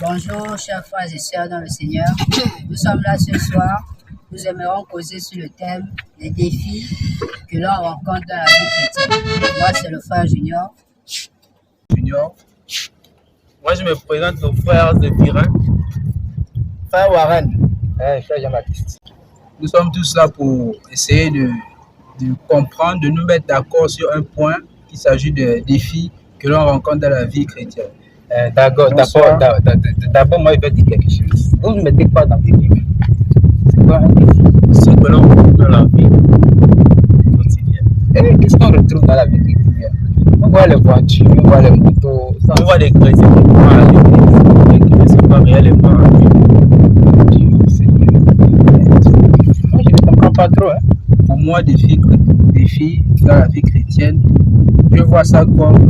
Bonjour, chers frères et sœurs dans le Seigneur. Nous sommes là ce soir. Nous aimerons causer sur le thème des défis que l'on rencontre dans la vie chrétienne. Moi, c'est le frère Junior. Moi, je me présente au frère Zéphirin. Frère Warren. Frère Jean-Baptiste. Nous sommes tous là pour essayer de comprendre, de nous mettre d'accord sur un point qu'il s'agit des défis que l'on rencontre dans la vie chrétienne. D'abord, moi, je vais dire quelque chose. Vous ne mettez quoi dans des défis? C'est quoi un défi? Ce que l'on retrouve dans la vie quotidienne. Et qu'est-ce qu'on retrouve dans la vie quotidienne? On voit les voitures, on voit les motos. On voit des chrétiens qui vont à l'église et qui ne sont pas réellement moi, je ne comprends pas trop. Pour moi, défis dans la vie chrétienne, je vois ça comme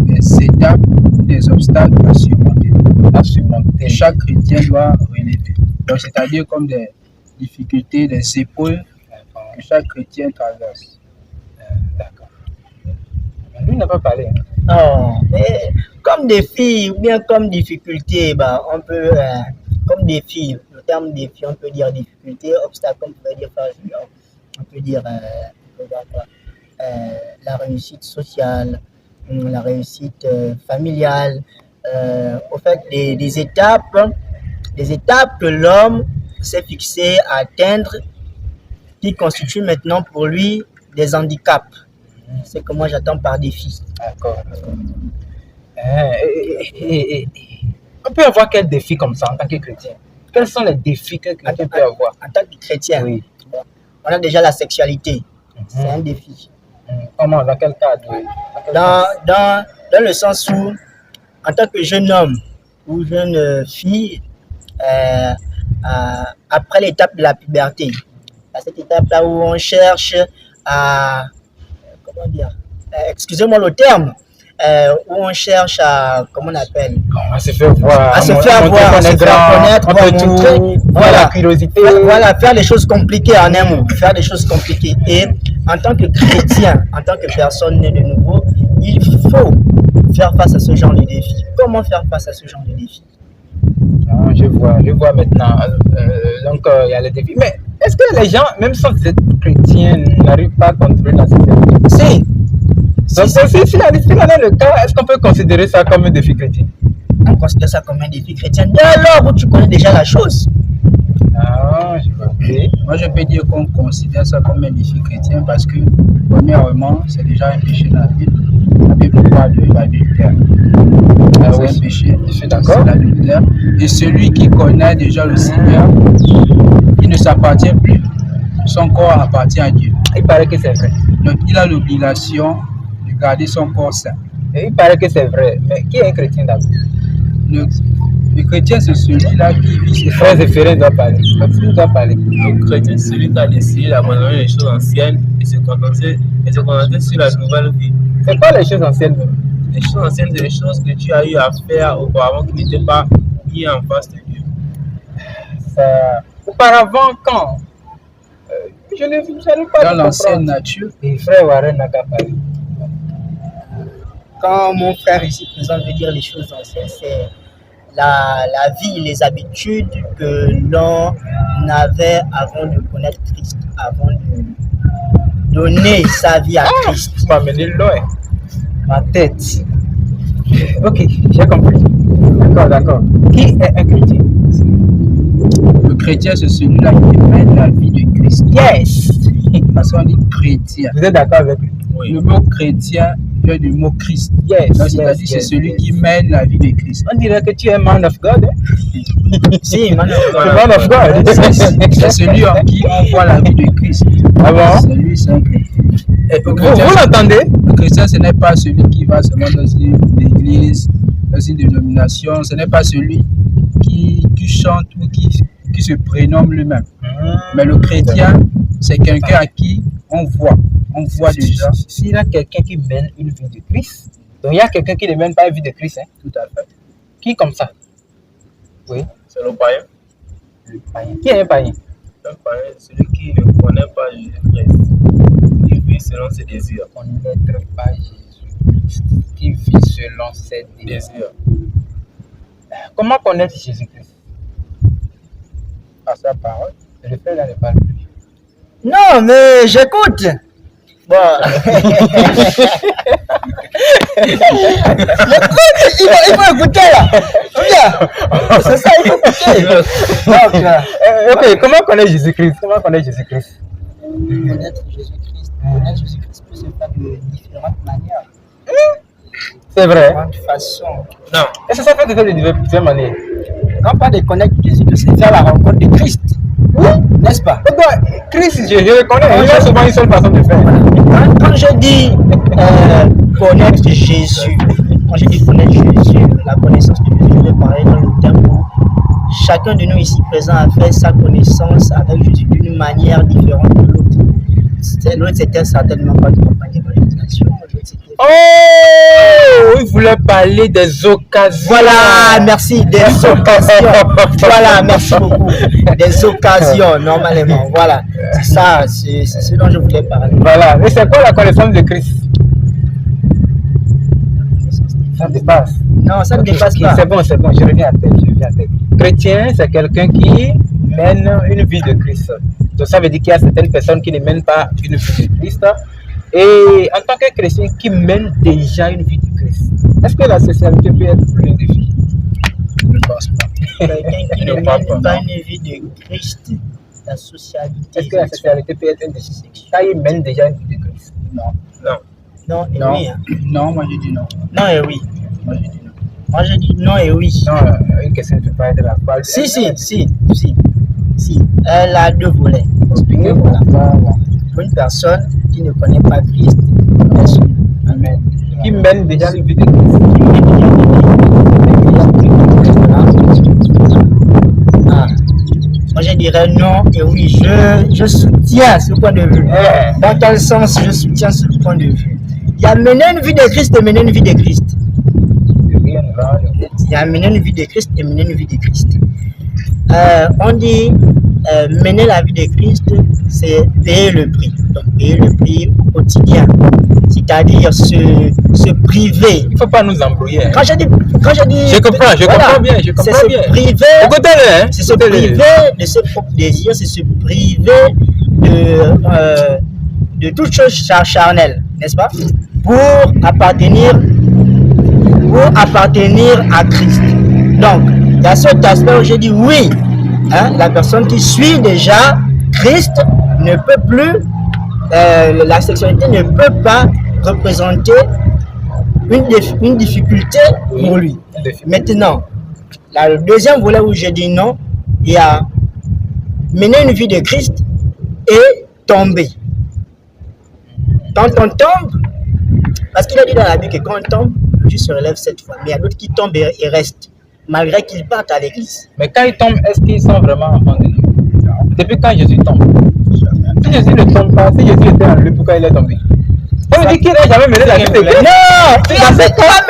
des étapes, des obstacles à surmonter. Chaque chrétien doit relever. Donc, c'est-à-dire comme des difficultés, des épreuves que chaque chrétien traverse. D'accord. Lui n'a pas parlé. Non, mais comme défi ou bien comme difficulté, on peut, comme défi, le terme défi, on peut dire difficulté, obstacle, on peut dire on peut dire la réussite sociale, la réussite familiale, au fait des étapes que l'homme s'est fixé à atteindre qui constituent maintenant pour lui des handicaps. C'est que moi j'attends par défi. D'accord. On peut avoir quel défi comme ça en tant que chrétien? Quels sont les défis que chrétien peut avoir? En tant que chrétien, oui. On a déjà la sexualité. C'est un défi. Comment? Dans quel cadre? Dans le sens où, en tant que jeune homme ou jeune fille, après l'étape de la puberté, à cette étape-là où on cherche à, comment dire, excusez-moi le terme, où on cherche à, comment on appelle, à se faire voir, à se faire connaître, montrer, la curiosité, faire des choses compliquées en un mot, faire des choses compliquées. Et en tant que chrétien, en tant que personne née de nouveau, il faut faire face à ce genre de défi. Comment faire face à ce genre de défi? Je vois maintenant. Donc il y a les défis. Mais est-ce que les gens, même sans être chrétiens, n'arrivent pas à contrôler la sexualité? Donc, si on est le cas, est-ce qu'on peut considérer ça comme un défi chrétien? On considère ça comme un défi chrétien. Dès lors où tu connais déjà la chose. Je vois. Okay. Moi, je peux dire qu'on considère ça comme un défi chrétien parce que, premièrement, c'est déjà un péché dans la Bible. La Bible parle de l'adultère. C'est un péché. Je suis d'accord. C'est l'adultère. Et celui qui connaît déjà le Seigneur, il ne s'appartient plus. Son corps appartient à Dieu. Il paraît que c'est vrai. Donc, il a l'obligation de garder son corps saint. Et il paraît que c'est vrai. Mais qui est un chrétien d'abord? Le chrétien, c'est celui-là qui vit ses frères et frères doit parler. Il doit parler. Le chrétien, c'est celui qui a décidé d'abandonner les choses anciennes et se contenter sur la nouvelle vie. C'est quoi les choses anciennes? Les choses anciennes, c'est les choses que tu as eu à faire auparavant qui n'étaient pas mis en face de Dieu. Auparavant, quand? Je n'ai pas dans l'ancienne nature. Et frère Warren n'a qu'à parler. Quand mon frère ici présent veut dire les choses anciennes, c'est la vie, les habitudes que l'on avait avant de connaître Christ, avant de donner sa vie à Christ. Tu m'as mené loin. Ma tête. Ok, j'ai compris. D'accord. Qui est un chrétien? Le chrétien, c'est celui-là qui mène la vie de Christ. Yes! Parce qu'on dit chrétien. Vous êtes d'accord avec lui? Oui. Le mot chrétien vient du mot Christ. Yes. C'est-à-dire c'est celui qui mène la vie de Christ. On dirait que tu es man of God. Si, man of God. Man of God. C'est celui en qui on voit la vie de Christ. Ah bon? C'est lui, c'est un chrétien. Vous l'entendez? Le chrétien, ce n'est pas celui qui va seulement dans une église, dans une dénomination. Ce n'est pas celui qui chante ou qui se prénomme lui-même. Mais le chrétien, c'est quelqu'un à qui on voit déjà. S'il y a quelqu'un qui mène une vie de Christ, donc il y a quelqu'un qui ne mène pas une vie de Christ. Tout à fait. Qui comme ça? Oui. C'est le païen. Le païen. Qui est un païen? Un païen, c'est celui qui ne connaît pas Jésus-Christ. Qui vit selon ses désirs. Connaître pas Jésus-Christ. Qui vit selon ses désirs. Comment connaître Jésus-Christ? Par sa parole. Le frère là ne parle plus. Non, mais j'écoute. Bon. il faut écouter là. Bien. C'est ça, il faut écouter. Donc, Ok, comment connaître Jésus-Christ? Comment connaître Jésus-Christ? connaître Jésus-Christ peut se faire de différentes manières, C'est vrai. différentes façons. Non. Est-ce que ça peut se faire de différentes manières? Quand on parle de connaître Jésus-Christ, c'est faire la rencontre de Christ. Oui, n'est-ce pas? Christ, je le connais. Il y a souvent une seule façon de faire. Quand je dis connaître Jésus, quand je dis connaître Jésus, la connaissance de Jésus, je vais parler dans le temps où chacun de nous ici présent a fait sa connaissance avec Jésus d'une manière différente de l'autre. L'autre, c'était certainement pas une compagnie d'évangélisation. Oh, il voulait parler des occasions. Voilà, merci, des occasions. Voilà, merci beaucoup. Des occasions, normalement. Voilà, c'est ça, c'est ce dont je voulais parler. Voilà. Et c'est quoi la connaissance de Christ? Ça dépasse. Non, ça ne dépasse pas. C'est bon, je reviens à tête. Chrétien, c'est quelqu'un qui mène une vie de Christ. Donc ça veut dire qu'il y a certaines personnes qui ne mènent pas une vie de Christ. Et en tant que chrétien qui mène déjà une vie de Christ, est-ce que la socialité peut être plus un défi? Je ne pense pas. Quelqu'un qui ne mène pas une vie de Christ, la socialité. Est-ce que la socialité peut être un défi? Quand il mène déjà une vie de Christ? Non et Non. oui. Hein. Non, moi je dis non. Non et oui. Moi je dis non. Moi je dis non et oui. Non, une question de parler de la foi. Si. Elle a deux volets. Expliquez Voilà. voilà. Pour une personne qui ne connaît pas Christ, Amen. Qui mène déjà une vie de Christ. Moi je dirais non et oui, je soutiens ce point de vue. Dans quel sens je soutiens ce point de vue? Il y a mener une vie de Christ et mener une vie de Christ. Il y a mener une vie de Christ et mener une vie de Christ. On dit mener la vie de Christ, c'est payer le prix. Donc payer le prix au quotidien. C'est-à-dire se priver. Il ne faut pas nous embrouiller. Hein. Quand je dis Je comprends bien. C'est se priver. Écoutez-le, hein. C'est se priver de ses propres désirs, c'est se priver de toute chose charnelle, n'est-ce pas? Pour appartenir à Christ. Donc, il y a cet aspect où je dis oui, hein, la personne qui suit déjà Christ ne peut plus, la sexualité ne peut pas représenter une difficulté pour lui. Maintenant, le deuxième volet où je dis non, il y a mener une vie de Christ et tomber. Quand on tombe, parce qu'il a dit dans la Bible que quand on tombe, Dieu se relève 7 fois. Mais il y a d'autres qui tombent et restent, malgré qu'ils partent à l'église. Mais quand ils tombent, est-ce qu'ils sont vraiment enfants de Dieu? Depuis quand Jésus tombe? Si Jésus ne tombe pas, si Jésus était en lui, pourquoi il est tombé? On me dit qu'il n'a jamais mené la vie de Christ. Non, il a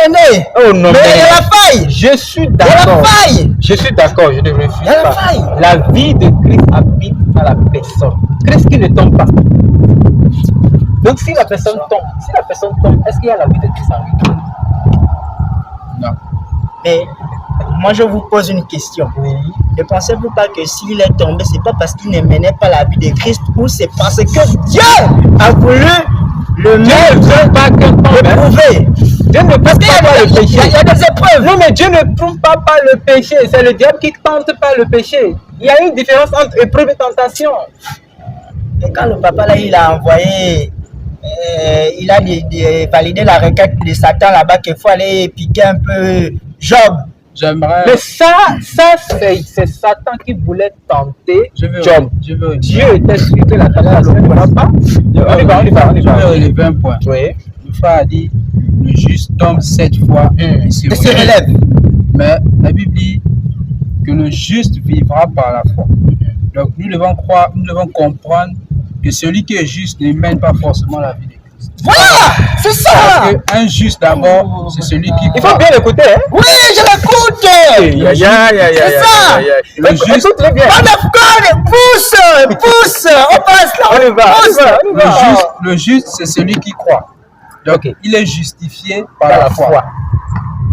mené. Oh non, mais il y a la faille. Je suis Il y a la d'accord. faille. Je suis d'accord, je ne refuse Il y a la pas. faille. La vie de Christ habite dans la personne. Christ qui ne tombe pas. Donc si la personne tombe, est-ce qu'il y a la vie de Christ en lui? Non. Mais moi je vous pose une question. Oui. Ne pensez-vous pas que s'il est tombé, c'est pas parce qu'il ne menait pas la vie de Christ ou c'est parce que Dieu a voulu le Dieu ne veut pas que tombe. prouver. Dieu ne prouve pas le péché. Il y a des épreuves. Non, mais Dieu ne prouve pas le péché. C'est le diable qui tente pas le péché. Il y a une différence entre épreuve et tentation. Et quand le papa là, il a envoyé, il a validé la requête de Satan là-bas qu'il faut aller piquer un peu Job. J'aimerais. Mais ça c'est Satan qui voulait tenter Job. Dieu était sûr que la tentation ne va pas. On y va. Je vais relever un point. Oui. Le frère a dit le juste tombe 7 fois et se relève. Mais la Bible dit que le juste vivra par la foi. Donc nous devons croire, nous devons comprendre que celui qui est juste ne mène pas forcément la vie de Christ. Voilà, c'est ça. Parce qu'un juste d'abord, c'est celui qui Il croit. faut bien l'écouter. Hein? Oui, je l'écoute. C'est ça. Le juste, Écoute-le bien. On a peur, pousse, on passe là, On y va. le juste, c'est celui qui croit. Donc, il est justifié par Par la la foi. foi.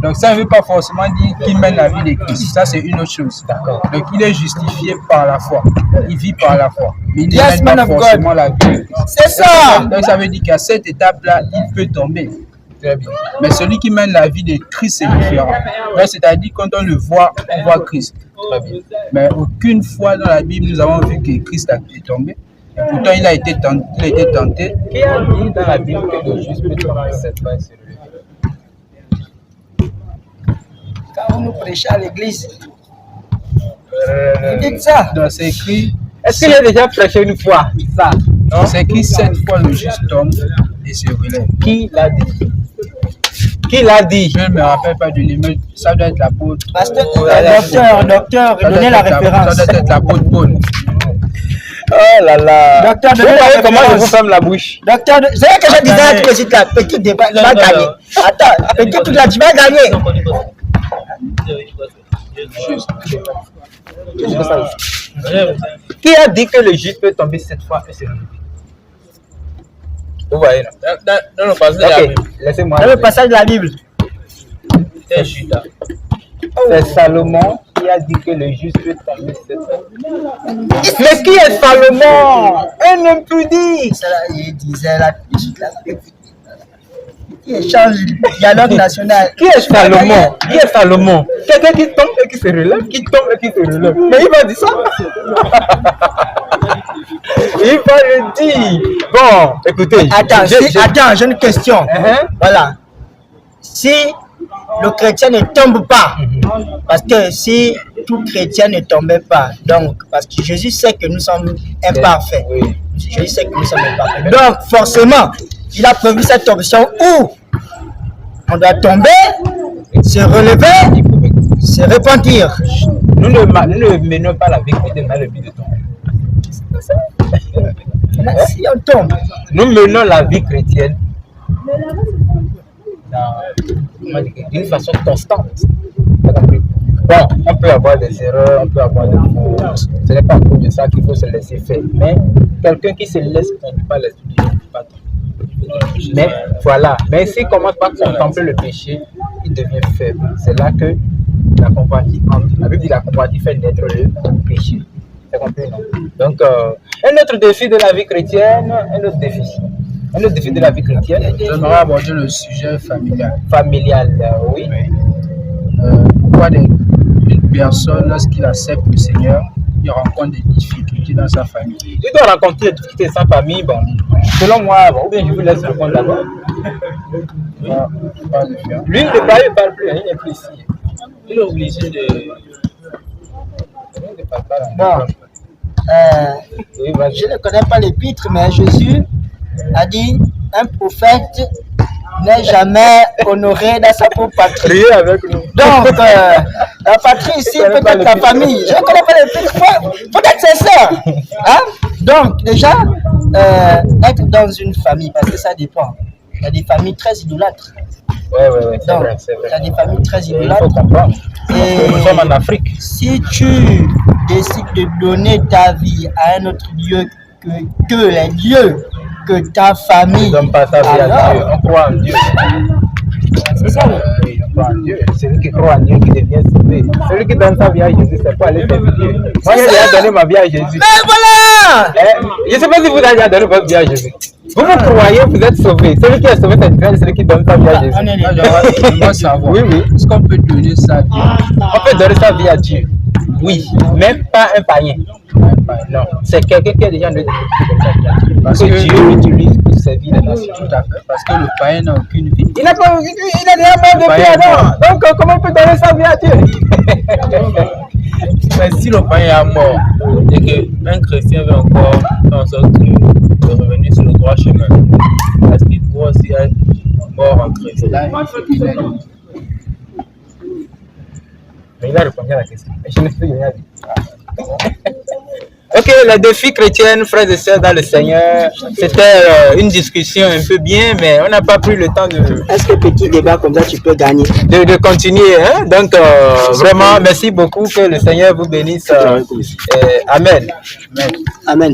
Donc ça ne veut pas forcément dire qu'il mène la vie de Christ. Ça, c'est une autre chose. D'accord. Donc il est justifié par la foi. Il vit par la foi. Mais il ne Yes, mène man pas of forcément la vie de Christ. C'est ça. Donc ça veut dire qu'à cette étape-là, il peut tomber. Très bien. Mais celui qui mène la vie de Christ, c'est différent. Donc, c'est-à-dire, quand on le voit, on voit Christ. Très bien. Mais aucune fois dans la Bible, nous avons vu que Christ est tombé. Et pourtant, il a été tenté. Qui a dit dans la Bible que le juste peut tomber 7 fois et se relever? Quand vous nous prêchez à l'église, vous dites ça. Donc, c'est écrit, Est-ce qu'il a déjà prêché une fois ça? Non? c'est écrit 7 fois le juste tombe et se relève. Qui l'a dit? Qui l'a dit? Je ne me rappelle pas du numéro, ça doit être l'apôtre. Pasteur, docteur, Ça donnez doit la être référence. Ça doit être l'apôtre Paul. Oh là là. Docteur, Vous donnez la voyez comment je vous référence. ferme la bouche? Docteur, c'est vrai que je disais à tout de là, petit débat, tu vas gagner. Attends, petit truc là, tu vas gagner. Qui a dit que le juste peut tomber 7 fois et se relever? Vous voyez là? Dans le passage de la Ok, Bible, laissez-moi. Dans le passage de la Bible. c'est Judas. C'est Salomon qui a dit que le juste peut tomber 7 fois. Mais qui est Salomon? Un impudique. Ça là, il disait la qui échange le dialogue national. Qui est Salomon? Qui est Salomon? Quelqu'un qui tombe et qui se relève, qui tombe et qui se relève. Mais il va dire ça. Il va le dire. Bon, écoutez. Attends, attends, j'ai une question. Uh-huh. Voilà. Si le chrétien ne tombe pas, parce que si tout chrétien ne tombait pas, donc, parce que Jésus sait que nous sommes imparfaits. Oui. Jésus sait que nous sommes imparfaits. Donc, forcément, il a prévu cette option où on doit tomber, se relever, se repentir. Nous ne menons pas la vie chrétienne dans le but de tomber. Si on tombe, Nous menons la vie chrétienne d'une façon constante. Bon, on peut avoir des erreurs, on peut avoir des fautes. Ce n'est pas pour de ça qu'il faut se laisser faire. Mais quelqu'un qui se laisse conduire par l'esprit de Dieu ne peut pas tomber. Mais voilà. Mais s'il commence par contempler le péché, il devient faible. C'est là que la compatie entre. La Bible dit la compatie fait naître le péché. C'est compris, non? Donc, un autre défi de la vie chrétienne, un autre défi de la vie chrétienne, J'aimerais aborder le sujet familial. familial, oui. Pourquoi une personne, lorsqu'il accepte le Seigneur, il rencontre des difficultés dans sa famille? Il doit rencontrer des difficultés de sa famille, bon, selon moi, bon, ou bien je vous laisse répondre d'abord. Lui, il ne parle plus, il n'est plus ici. Il est obligé de. Il ne parle pas là. bon, Oui, vas-y. je ne connais pas l'épître, mais Jésus a dit un prophète n'est jamais honoré dans sa propre patrie. Priez avec nous. Donc, la patrie ici, Je connais pas peut-être la l'épître. famille. Je ne connais pas l'épître, faut être sincère. Hein? Donc, déjà, être dans une famille, parce que ça dépend. Il y a des familles très idolâtres. Oui, c'est Donc, vrai, c'est il y a vrai. des familles très Il faut idolâtres. comprendre. Et Nous sommes en Afrique. si tu décides de donner ta vie à un autre Dieu que les dieux, que ta famille, Nous ne sommes pas sa vie à Dieu. alors, On croit en Dieu. c'est ça. Oui, on croit en Dieu. Celui qui croit en Dieu qui devient sauvé. Celui qui donne sa vie à Jésus, c'est pas aller servir Dieu. Moi, j'ai déjà donné ma vie à Jésus. Mais voilà! Je ne sais pas si vous avez déjà donné votre vie à Jésus. Vous croyez, vous êtes sauvé. Celui qui est sauvé, c'est différent de celui qui donne sa vie à Jésus. On est Moi, les j'aimerais savoir, Oui. est-ce qu'on peut donner sa vie? On peut donner sa vie à Dieu. Oui, même pas un païen. Non, c'est quelqu'un qui a déjà donné sa vie à Dieu. Parce que Dieu l'utilise pour servir les nations. Tout à fait, parce que le païen n'a aucune vie. Il a déjà mort depuis un an. Donc, comment on peut donner sa vie à Dieu? Mais si le païen est mort et qu'un chrétien veut encore faire en sorte de revenir sur le droit chemin, est-ce qu'il doit aussi être mort en Christ? Là, il faut qu'il ait Mais il a répondu à la question. Je ne sais rien dire. Ok, les défis chrétiens, frères et sœurs dans le Seigneur, c'était une discussion un peu bien, mais on n'a pas pris le temps Est-ce que petit débat comme ça, tu peux gagner? de continuer. Hein? Donc, vraiment, merci beaucoup, que le Seigneur vous bénisse. Amen. Amen.